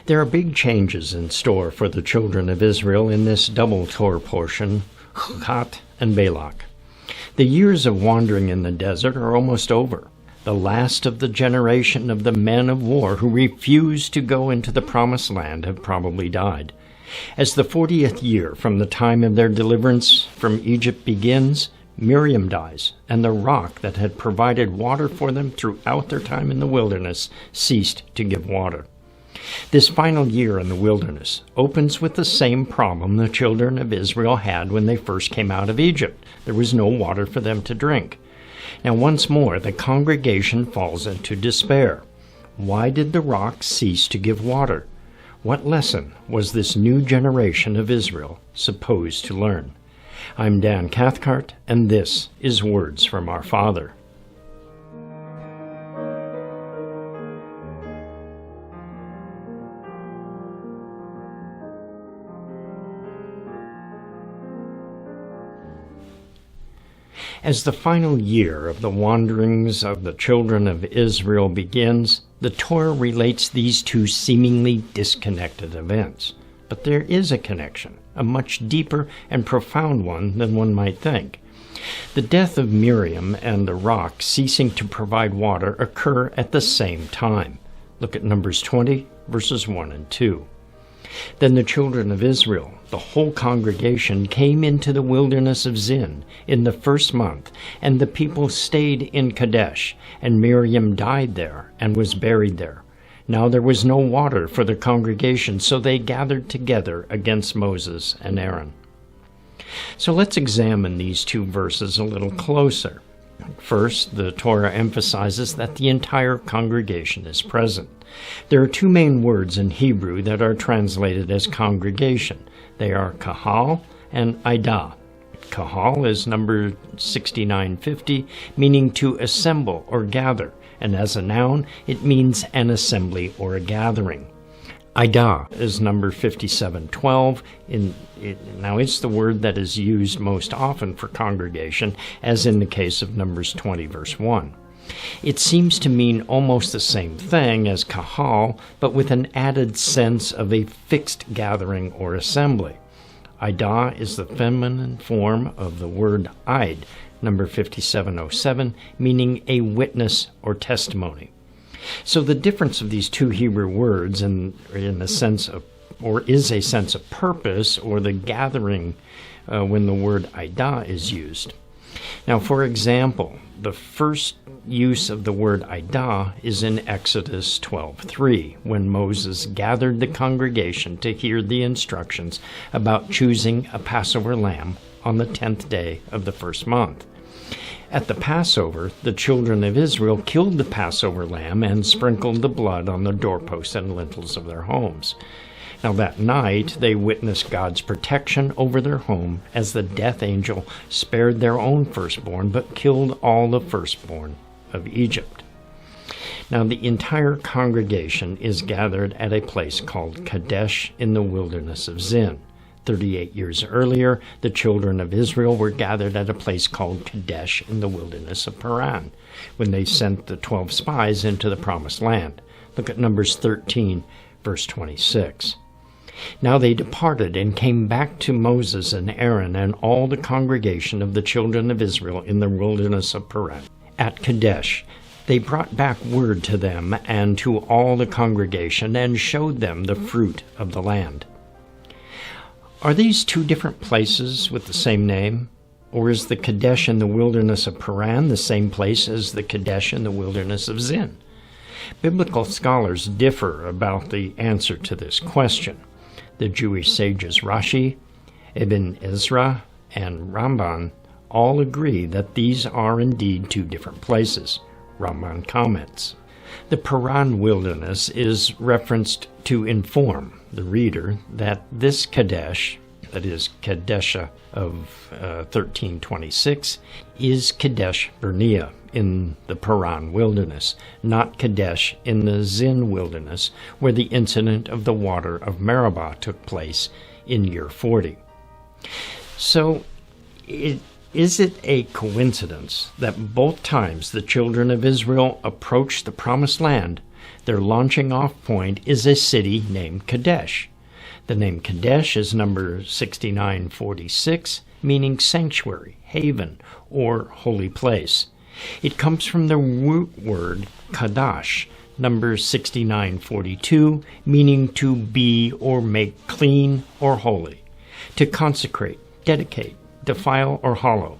There are big changes in store for the children of Israel in this double Torah portion, Chukat and Balak. The years of wandering in the desert are almost over. The last of the generation of the men of war who refused to go into the promised land have probably died. As the 40th year from the time of their deliverance from Egypt begins, Miriam dies, and the rock that had provided water for them throughout their time in the wilderness ceased to give water. This final year in the wilderness opens with the same problem the children of Israel had when they first came out of Egypt. There was no water for them to drink. Now once more the congregation falls into despair. Why did the rock cease to give water? What lesson was this new generation of Israel supposed to learn? I'm Dan Cathcart, and this is Words from Our Father. As the final year of the wanderings of the children of Israel begins, the Torah relates these two seemingly disconnected events. But there is a connection, a much deeper and profound one than one might think. The death of Miriam and the rock ceasing to provide water occur at the same time. Look at Numbers 20, verses 1 and 2. Then the children of Israel, the whole congregation, came into the wilderness of Zin in the first month, and the people stayed in Kadesh, and Miriam died there and was buried there. Now there was no water for the congregation, so they gathered together against Moses and Aaron. So let's examine these two verses a little closer. First, the Torah emphasizes that the entire congregation is present. There are two main words in Hebrew that are translated as congregation. They are kahal and idah. Kahal is number 6950, meaning to assemble or gather, and as a noun, it means an assembly or a gathering. Idah is number 5712. Now, it's the word that is used most often for congregation, as in the case of Numbers 20, verse 1. It seems to mean almost the same thing as kahal, but with an added sense of a fixed gathering or assembly. Idah is the feminine form of the word Id, number 5707, meaning a witness or testimony. So the difference of these two Hebrew words in the sense of, or is a sense of purpose, or the gathering when the word Idah is used. Now, for example, the first use of the word Idah is in Exodus 12:3, when Moses gathered the congregation to hear the instructions about choosing a Passover lamb on the 10th day of the first month. At the Passover, the children of Israel killed the Passover lamb and sprinkled the blood on the doorposts and lintels of their homes. Now that night, they witnessed God's protection over their home as the death angel spared their own firstborn, but killed all the firstborn of Egypt. Now the entire congregation is gathered at a place called Kadesh in the wilderness of Zin. 38 years earlier, the children of Israel were gathered at a place called Kadesh in the wilderness of Paran, when they sent the 12 spies into the promised land. Look at Numbers 13, verse 26. Now they departed and came back to Moses and Aaron and all the congregation of the children of Israel in the wilderness of Paran. At Kadesh, they brought back word to them and to all the congregation and showed them the fruit of the land. Are these two different places with the same name? Or is the Kadesh in the wilderness of Paran the same place as the Kadesh in the wilderness of Zin? Biblical scholars differ about the answer to this question. The Jewish sages Rashi, Ibn Ezra, and Ramban all agree that these are indeed two different places. Ramban comments. The Paran wilderness is referenced to inform the reader that this Kadesh, that is Kadesha of 1326, is Kadesh Barnea in the Paran wilderness, not Kadesh in the Zin wilderness, where the incident of the water of Meribah took place in year 40. So, is it a coincidence that both times the children of Israel approached the promised land, Their launching off point is a city named Kadesh. The name Kadesh is number 6946, meaning sanctuary, haven, or holy place. It comes from the root word kadash, number 6942, meaning to be or make clean or holy, to consecrate, dedicate, defile, or hallow.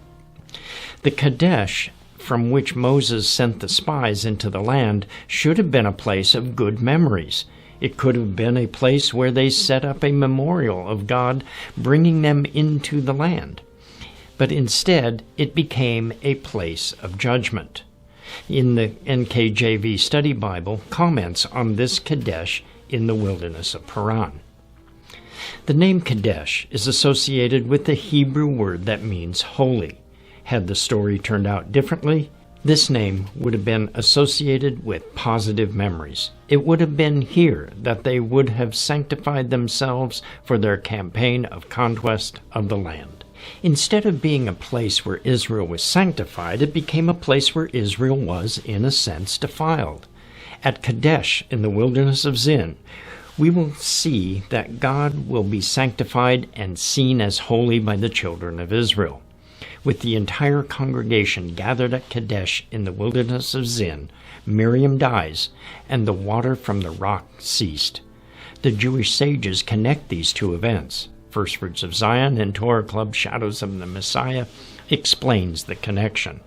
The Kadesh from which Moses sent the spies into the land should have been a place of good memories. It could have been a place where they set up a memorial of God bringing them into the land. But instead, it became a place of judgment. In the NKJV Study Bible comments on this Kadesh in the wilderness of Paran. The name Kadesh is associated with the Hebrew word that means holy. Had the story turned out differently, this name would have been associated with positive memories. It would have been here that they would have sanctified themselves for their campaign of conquest of the land. Instead of being a place where Israel was sanctified, it became a place where Israel was, in a sense, defiled. At Kadesh in the wilderness of Zin, we will see that God will be sanctified and seen as holy by the children of Israel. With the entire congregation gathered at Kadesh in the wilderness of Zin, Miriam dies, and the water from the rock ceased. The Jewish sages connect these two events. First Fruits of Zion and Torah Club Shadows of the Messiah explains the connection.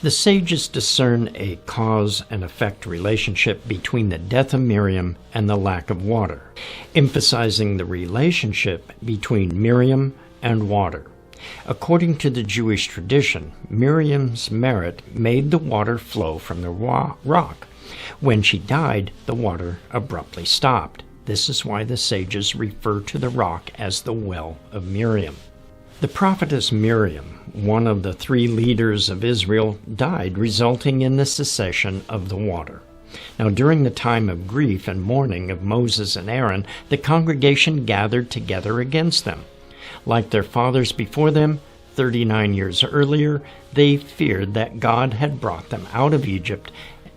The sages discern a cause and effect relationship between the death of Miriam and the lack of water, emphasizing the relationship between Miriam and water. According to the Jewish tradition, Miriam's merit made the water flow from the rock. When she died, the water abruptly stopped. This is why the sages refer to the rock as the well of Miriam. The prophetess Miriam, one of the three leaders of Israel, died, resulting in the cessation of the water. Now, during the time of grief and mourning of Moses and Aaron, the congregation gathered together against them. Like their fathers before them, 39 years earlier, they feared that God had brought them out of Egypt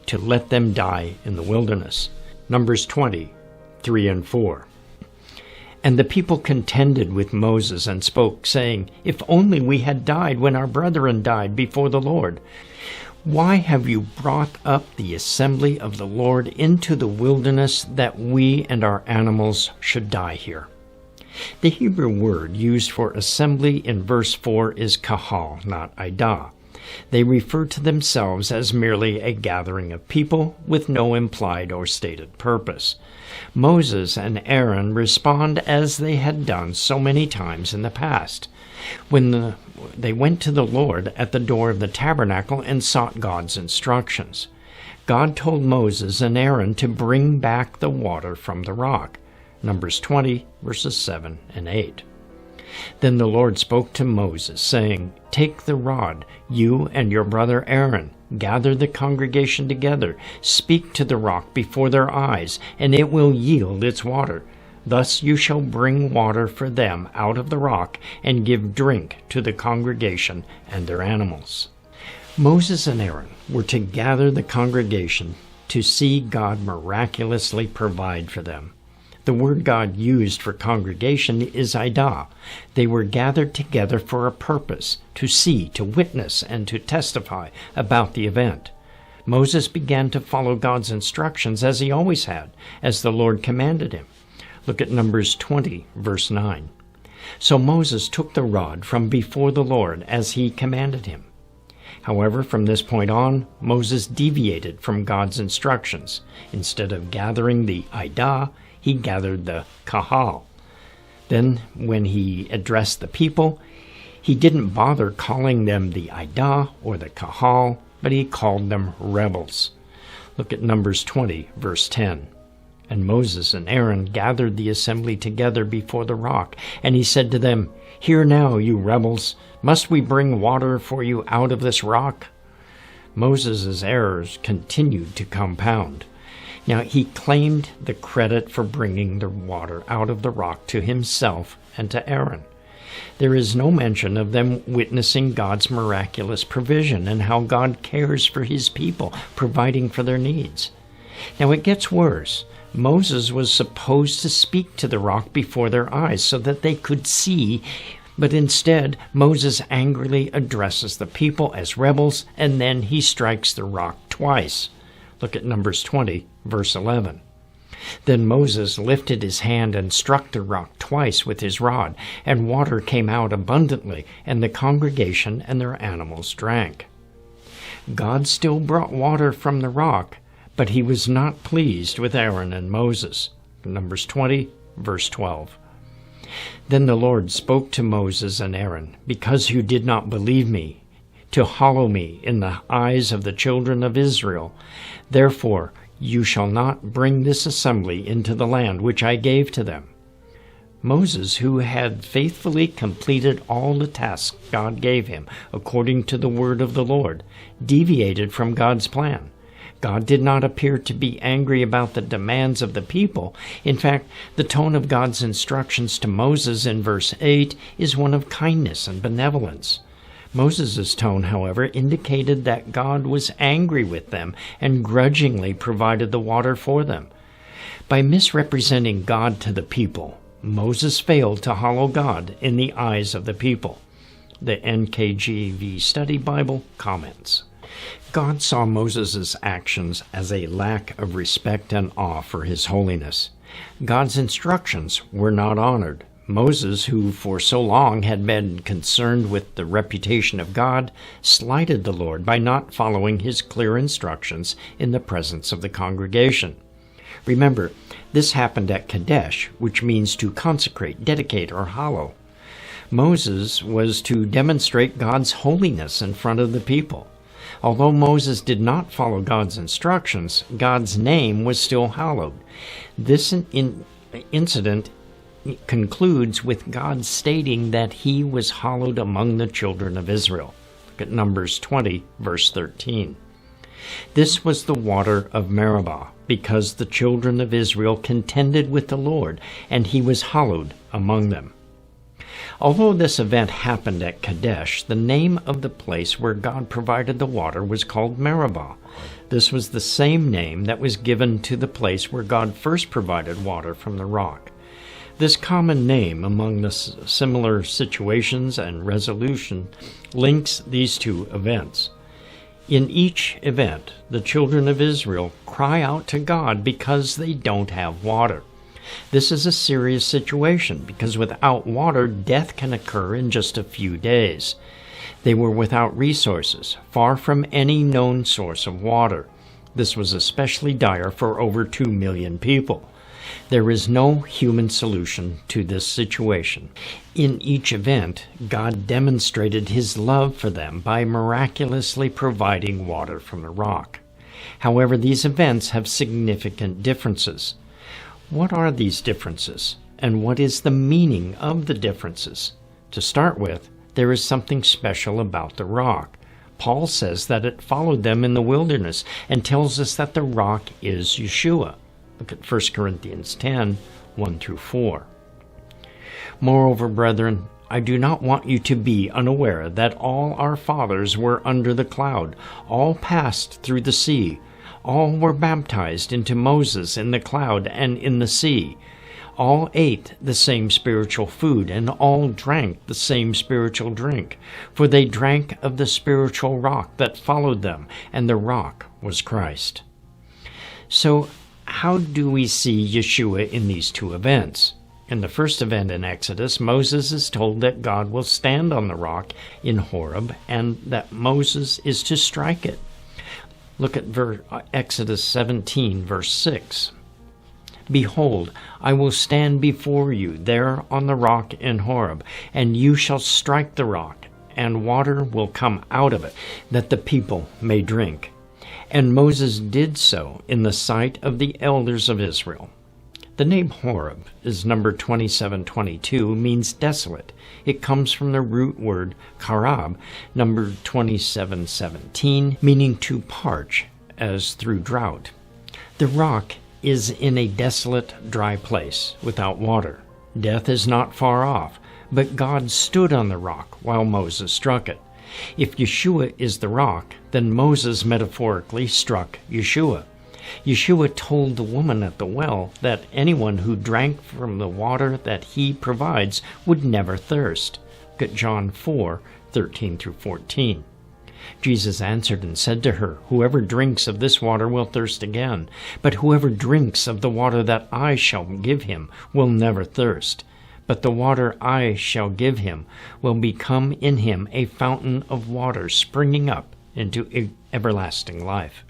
to let them die in the wilderness. Numbers 20, 3 and 4. And the people contended with Moses and spoke, saying, "If only we had died when our brethren died before the Lord. Why have you brought up the assembly of the Lord into the wilderness that we and our animals should die here?" The Hebrew word used for assembly in verse 4 is kahal, not idah. They refer to themselves as merely a gathering of people with no implied or stated purpose. Moses and Aaron respond as they had done so many times in the past, when they went to the Lord at the door of the tabernacle and sought God's instructions. God told Moses and Aaron to bring back the water from the rock. Numbers 20, verses 7 and 8. Then the Lord spoke to Moses, saying, "Take the rod, you and your brother Aaron, gather the congregation together, speak to the rock before their eyes, and it will yield its water. Thus you shall bring water for them out of the rock, and give drink to the congregation and their animals." Moses and Aaron were to gather the congregation to see God miraculously provide for them. The word God used for congregation is idah. They were gathered together for a purpose, to see, to witness, and to testify about the event. Moses began to follow God's instructions as he always had, as the Lord commanded him. Look at Numbers 20, verse 9. So Moses took the rod from before the Lord as he commanded him. However, from this point on, Moses deviated from God's instructions. Instead of gathering the idah, he gathered the kahal. Then, when he addressed the people, he didn't bother calling them the idah or the kahal, but he called them rebels. Look at Numbers 20, verse 10. And Moses and Aaron gathered the assembly together before the rock, and he said to them, "Hear now, you rebels, must we bring water for you out of this rock?" Moses' errors continued to compound. Now, he claimed the credit for bringing the water out of the rock to himself and to Aaron. There is no mention of them witnessing God's miraculous provision and how God cares for his people, providing for their needs. Now it gets worse. Moses was supposed to speak to the rock before their eyes so that they could see, but instead Moses angrily addresses the people as rebels, and then he strikes the rock twice. Look at Numbers 20, verse 11. Then Moses lifted his hand and struck the rock twice with his rod, and water came out abundantly, and the congregation and their animals drank. God still brought water from the rock, but he was not pleased with Aaron and Moses. Numbers 20, verse 12. Then the Lord spoke to Moses and Aaron, "Because you did not believe me, to hallow me in the eyes of the children of Israel, therefore you shall not bring this assembly into the land which I gave to them." Moses, who had faithfully completed all the tasks God gave him according to the word of the Lord, deviated from God's plan. God did not appear to be angry about the demands of the people. In fact, the tone of God's instructions to Moses in verse 8 is one of kindness and benevolence. Moses' tone, however, indicated that God was angry with them and grudgingly provided the water for them. By misrepresenting God to the people, Moses failed to hallow God in the eyes of the people. The NKJV Study Bible comments. God saw Moses' actions as a lack of respect and awe for his holiness. God's instructions were not honored. Moses, who for so long had been concerned with the reputation of God, slighted the Lord by not following his clear instructions in the presence of the congregation. Remember, this happened at Kadesh, which means to consecrate, dedicate, or hallow. Moses was to demonstrate God's holiness in front of the people. Although Moses did not follow God's instructions, God's name was still hallowed. This incident concludes with God stating that he was hallowed among the children of Israel. Look at Numbers 20, verse 13. This was the water of Meribah, because the children of Israel contended with the Lord, and he was hallowed among them. Although this event happened at Kadesh, the name of the place where God provided the water was called Meribah. This was the same name that was given to the place where God first provided water from the rock. This common name among the similar situations and resolution links these two events. In each event, the children of Israel cry out to God because they don't have water. This is a serious situation because without water, death can occur in just a few days. They were without resources, far from any known source of water. This was especially dire for over 2 million people. There is no human solution to this situation. In each event, God demonstrated his love for them by miraculously providing water from the rock. However, these events have significant differences. What are these differences, and what is the meaning of the differences? To start with, there is something special about the rock. Paul says that it followed them in the wilderness and tells us that the rock is Yeshua. Look at 1 Corinthians 10, 1 through 4. Moreover, brethren, I do not want you to be unaware that all our fathers were under the cloud, all passed through the sea, all were baptized into Moses in the cloud and in the sea. All ate the same spiritual food, and all drank the same spiritual drink. For they drank of the spiritual rock that followed them, and the rock was Christ. So, how do we see Yeshua in these two events? In the first event in Exodus, Moses is told that God will stand on the rock in Horeb, and that Moses is to strike it. Look at Exodus 17, verse 6. Behold, I will stand before you there on the rock in Horeb, and you shall strike the rock, and water will come out of it, that the people may drink. And Moses did so in the sight of the elders of Israel. The name Horeb is number 2722, means desolate. It comes from the root word karab, number 2717, meaning to parch, as through drought. The rock is in a desolate, dry place, without water. Death is not far off, but God stood on the rock while Moses struck it. If Yeshua is the rock, then Moses metaphorically struck Yeshua. Yeshua told the woman at the well that anyone who drank from the water that he provides would never thirst. Look at John 4:13-14. Jesus answered and said to her, "Whoever drinks of this water will thirst again, but whoever drinks of the water that I shall give him will never thirst. But the water I shall give him will become in him a fountain of water springing up into everlasting life."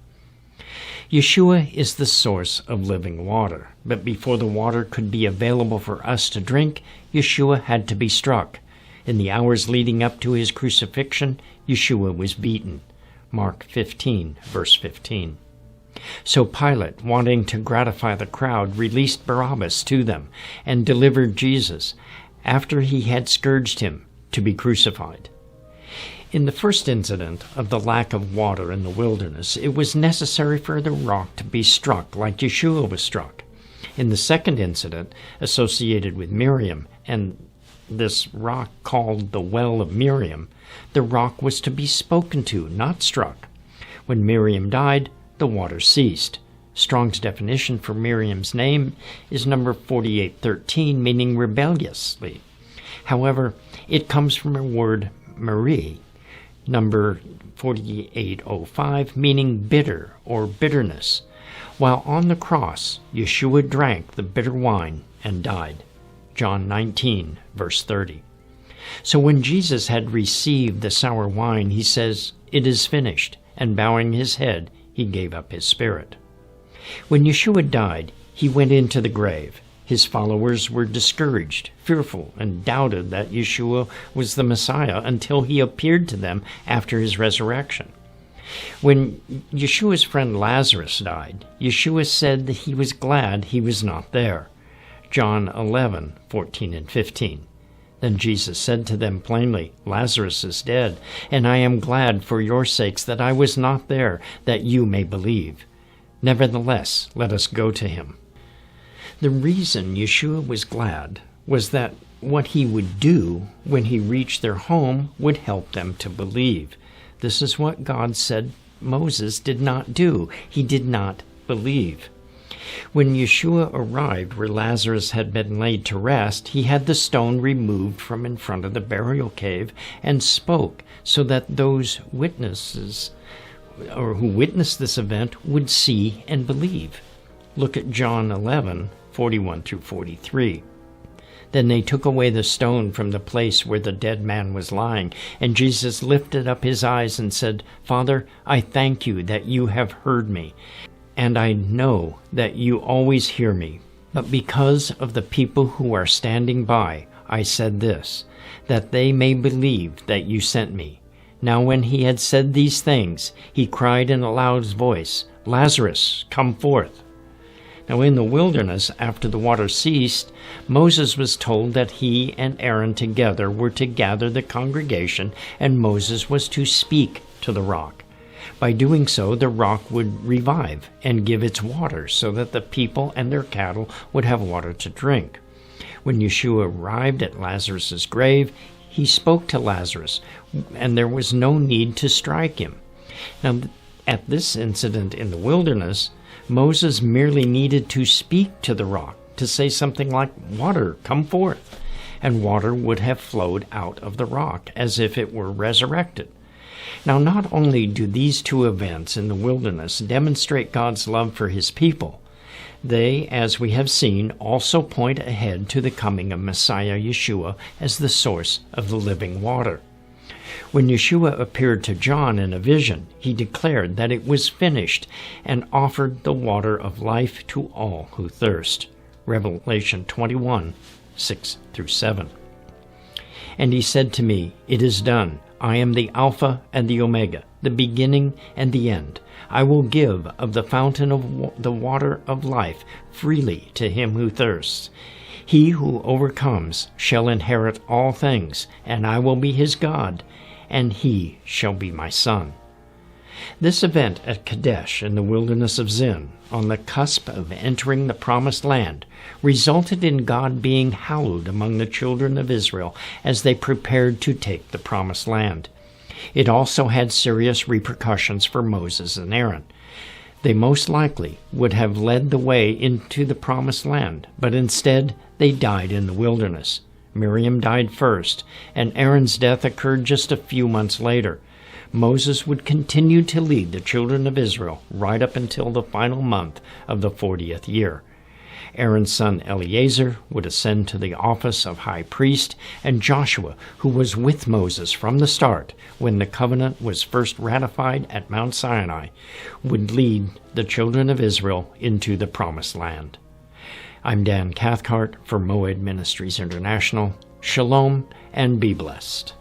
Yeshua is the source of living water, but before the water could be available for us to drink, Yeshua had to be struck. In the hours leading up to his crucifixion, Yeshua was beaten. Mark 15, verse 15. So Pilate, wanting to gratify the crowd, released Barabbas to them and delivered Jesus, after he had scourged him, to be crucified. In the first incident of the lack of water in the wilderness, it was necessary for the rock to be struck like Yeshua was struck. In the second incident, associated with Miriam and this rock called the Well of Miriam, the rock was to be spoken to, not struck. When Miriam died, the water ceased. Strong's definition for Miriam's name is number 4813, meaning rebelliously. However, it comes from a word Marie, number 4805, meaning bitter or bitterness. While on the cross, Yeshua drank the bitter wine and died. John 19, verse 30. So when Jesus had received the sour wine, he says, "It is finished," and bowing his head, he gave up his spirit. When Yeshua died, he went into the grave. His followers were discouraged, fearful, and doubted that Yeshua was the Messiah until he appeared to them after his resurrection. When Yeshua's friend Lazarus died, Yeshua said that he was glad he was not there. John 11:14 and 15. Then Jesus said to them plainly, "Lazarus is dead, and I am glad for your sakes that I was not there, that you may believe. Nevertheless, let us go to him." The reason Yeshua was glad was that what he would do when he reached their home would help them to believe. This is what God said Moses did not do. He did not believe. When Yeshua arrived where Lazarus had been laid to rest, he had the stone removed from in front of the burial cave and spoke so that those witnesses or who witnessed this event would see and believe. Look at John 11:41-43. Then they took away the stone from the place where the dead man was lying, and Jesus lifted up his eyes and said, "Father, I thank you that you have heard me, and I know that you always hear me. But because of the people who are standing by, I said this, that they may believe that you sent me." Now when he had said these things, he cried in a loud voice, "Lazarus, come forth." Now in the wilderness, after the water ceased, Moses was told that he and Aaron together were to gather the congregation, and Moses was to speak to the rock. By doing so, the rock would revive and give its water so that the people and their cattle would have water to drink. When Yeshua arrived at Lazarus' grave, he spoke to Lazarus, and there was no need to strike him. Now, at this incident in the wilderness, Moses merely needed to speak to the rock, to say something like, "Water, come forth," and water would have flowed out of the rock as if it were resurrected. Now, not only do these two events in the wilderness demonstrate God's love for his people, they, as we have seen, also point ahead to the coming of Messiah Yeshua as the source of the living water. When Yeshua appeared to John in a vision, he declared that it was finished and offered the water of life to all who thirst. Revelation 21:6-7. And he said to me, "It is done. I am the Alpha and the Omega, the beginning and the end. I will give of the fountain of the water of life freely to him who thirsts. He who overcomes shall inherit all things, and I will be his God, and he shall be my son." This event at Kadesh in the wilderness of Zin, on the cusp of entering the promised land, resulted in God being hallowed among the children of Israel as they prepared to take the promised land. It also had serious repercussions for Moses and Aaron. They most likely would have led the way into the promised land, but instead they died in the wilderness. Miriam died first, and Aaron's death occurred just a few months later. Moses would continue to lead the children of Israel right up until the final month of the 40th year. Aaron's son Eleazar would ascend to the office of high priest, and Joshua, who was with Moses from the start when the covenant was first ratified at Mount Sinai, would lead the children of Israel into the promised land. I'm Dan Cathcart for Moed Ministries International. Shalom and be blessed.